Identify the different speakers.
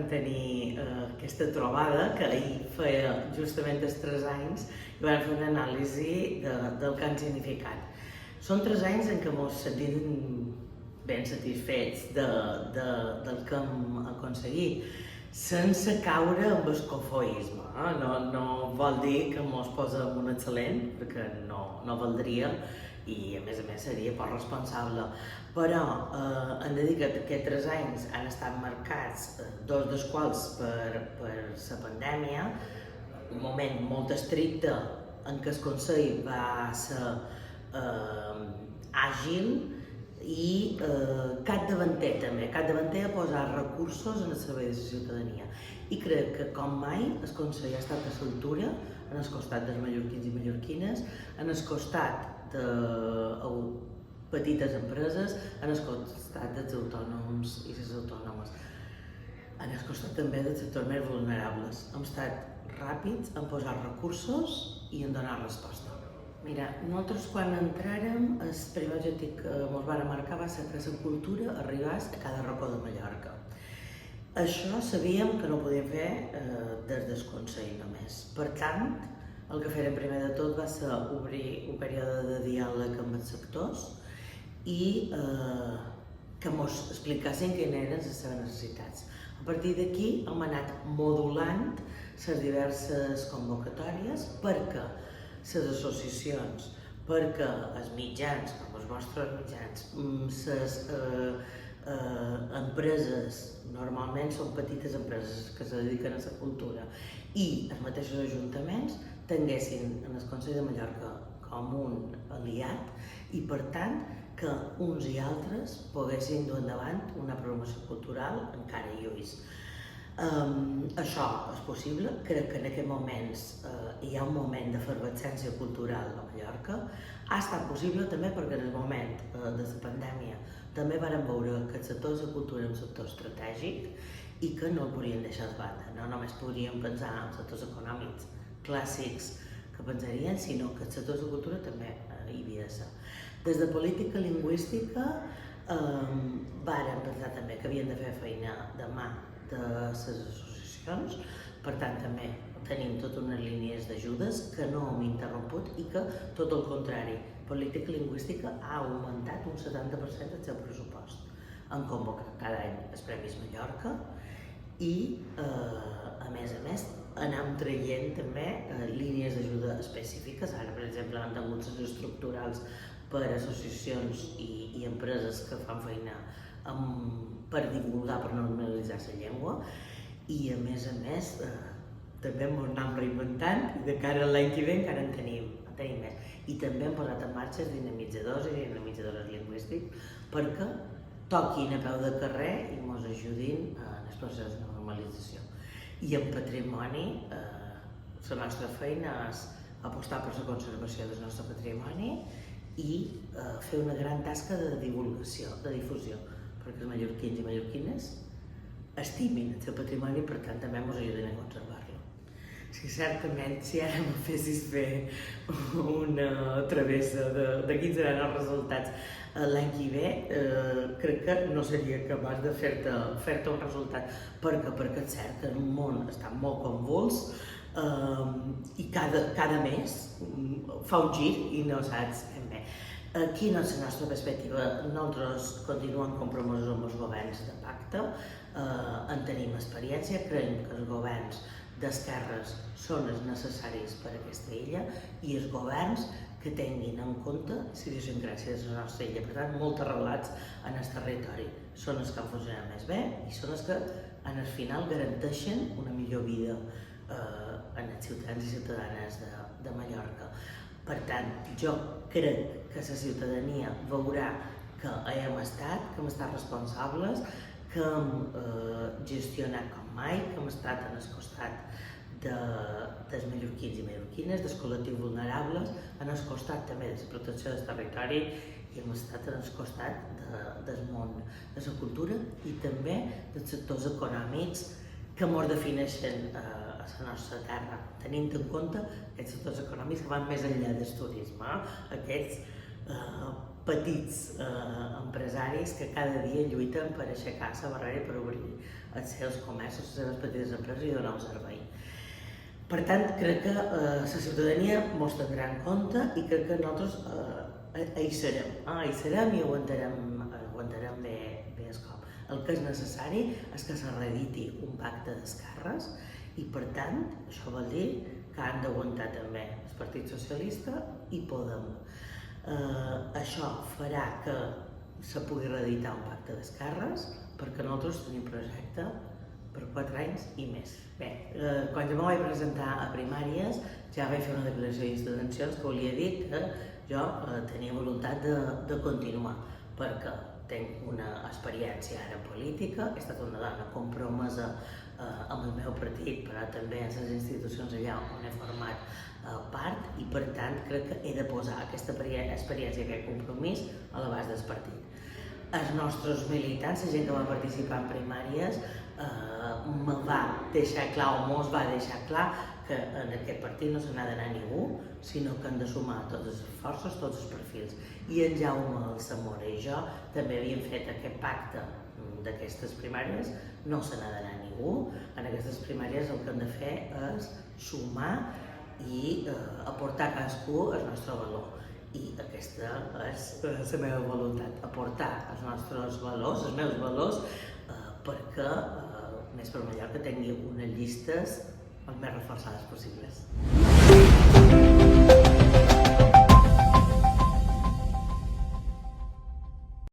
Speaker 1: vam tenir aquesta trobada, que ahir feia justament els 3 anys, i vam fer una anàlisi del que han significat. Són 3 anys en què ens sentim ben satisfets del que hem aconseguit, sense caure en el cofoisme. No vol dir que ens posem un excel·lent, perquè no valdria, i a més seria poc responsable. Però hem de dir que aquests 3 anys han estat marcats, 2 dels quals per la pandèmia, un moment molt estricte en què el Consell va ser àgil i capdavanter també, capdavanter a posar recursos en el servei de la ciutadania. I crec que com mai el Consell ha estat a l'altura, en el costat dels mallorquins i mallorquines, en el costat de petites empreses, en el costat dels autònoms i les autònomes, en el costat també dels sectors més vulnerables. Hem estat ràpids en posar recursos i en donar resposta. Mira, nosaltres quan entràrem, el primer objectiu que ens va marcar va ser que la cultura arribés a cada racó de Mallorca. Això sabíem que no ho podíem fer des del Consell només. Per tant, el que fèrem primer de tot va ser obrir un període de diàleg amb els sectors i que ens explicassin quines eren les seves necessitats. A partir d'aquí hem anat modulant les diverses convocatòries perquè les associacions, perquè els mitjans, com els vostres mitjans, les empreses, normalment són petites empreses que se dediquen a la cultura, i els mateixos ajuntaments tinguessin en el Consell de Mallorca com un aliat i, per tant, que uns i altres poguessin dur endavant una programació cultural encara lluís. Això és possible, crec que en aquests moments hi ha un moment d'efervescència cultural a Mallorca. Ha estat possible també perquè en el moment de la pandèmia també vàrem veure que el sector de la cultura és un sector estratègic i que no el podríem deixar de banda. No només podríem pensar en sectors econòmics clàssics que pensarien, sinó que el sector de la cultura també hi havia de ser. Des de política lingüística vàrem pensar també que havien de fer feina de mà de les associacions, per tant també tenim totes unes línies d'ajudes que no hem interromput i que, tot el contrari, política lingüística ha augmentat un 70% del seu pressupost. Han convocat cada any els Premis Mallorca i, a més, anem traient també línies d'ajuda específiques. Ara, per exemple, han tingut les estructurals per associacions i empreses que fan feina per divulgar, per normalitzar la llengua, i a més també ens anem reinventant i de cara a l'any que ve encara en tenim més. I també hem posat en marxa dinamitzadors i dinamitzadores lingüístics perquè toquin a peu de carrer i ens ajudin en el procés de normalització. I en patrimoni, la nostra feina és apostar per la conservació del nostre patrimoni i fer una gran tasca de divulgació, de difusió, perquè els mallorquins i mallorquines estimin el seu patrimoni i, per tant, també ens ajuden a conservar-lo. Sí, certament, si ara em fessis fer una travessa de quins seran els resultats l'any que ve, crec que no seria capaç de fer-te un resultat, perquè és cert que el món està molt convuls i cada mes fa un gir i no saps ben bé. Quina és la nostra perspectiva? Nosaltres continuem compromesos amb els governs de pacte, en tenim experiència, creiem que els governs d'esquerres són els necessaris per a aquesta illa i els governs que tinguin en compte les idiosincràsies de la nostra illa. Per tant, molts arrelats en el territori són els que han funcionat més bé i són els que, en el final, garanteixen una millor vida en els ciutadans i ciutadanes de Mallorca. Per tant, jo crec que la ciutadania veurà que hem estat responsables, que hem gestionat com mai, que hem estat en el costat dels mallorquins i mallorquines, dels col·lectius vulnerables, en el costat també de la protecció del territori i hem estat en el costat del món de la cultura i també dels sectors econòmics que ens defineixen a la nostra terra, tenint en compte aquests sectors econòmics que van més enllà del turisme, aquests petits empresaris que cada dia lluiten per aixecar la barrera i per obrir els seus comerços, les seves petites empreses i donar un servei. Per tant, crec que la ciutadania mos tindrà en compte i crec que nosaltres hi serem i aguantarem bé el cop. El que és necessari és que se reediti un pacte d'esquerres i, per tant, això vol dir que han d'aguantar també el Partit Socialista i Podem. Això farà que se pugui reeditar un pacte d'esquerres perquè nosaltres tenim projecte per 4 anys i més. Bé, quan jo me vaig presentar a primàries ja vaig fer una declaració d'intencions que volia dir que jo tenia voluntat de continuar perquè tinc una experiència ara en política, he estat una dona compromesa amb el meu partit, però també en les institucions allà on he format part i per tant crec que he de posar aquesta experiència, aquest compromís a l'abast del partit. Els nostres militants, la gent que va participar en primàries, me va deixar clar o mos va deixar clar que en aquest partit no se n'ha d'anar ningú, sinó que han de sumar totes les forces, tots els perfils. I en Jaume, el Zamora i jo també havíem fet aquest pacte d'aquestes primàries, no se n'ha d'anar ningú. En aquestes primàries el que hem de fer és sumar i aportar a cadascú el nostre valor. I aquesta és la meva voluntat, aportar els nostres valors, els meus valors, perquè més per Mallorca tingui unes llistes el més reforçades possibles.